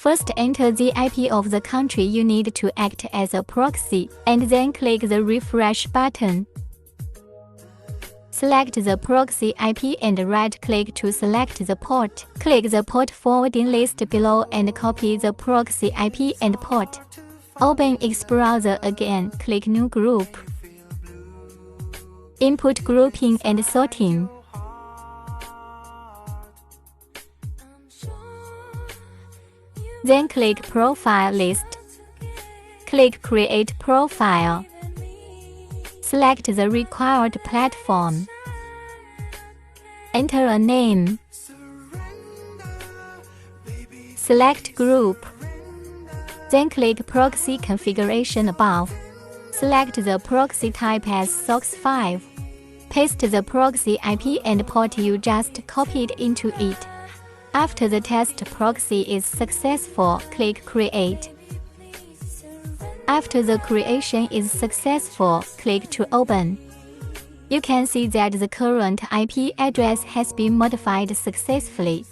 First, enter the IP of the country you need to act as a proxy, and then click the refresh button. Select the proxy IP and right-click to select the port. Click the port forwarding list below and copy the proxy IP and port. Open ixbrowser again, click New Group. Input grouping and sorting. Then click Profile List. Click Create Profile. Select the required platform. Enter a name. Select Group. Then click Proxy Configuration above. Select the proxy type as SOX5. Paste the proxy IP and port you just copied into it. After the test proxy is successful, click Create. After the creation is successful, click to open. You can see that the current IP address has been modified successfully.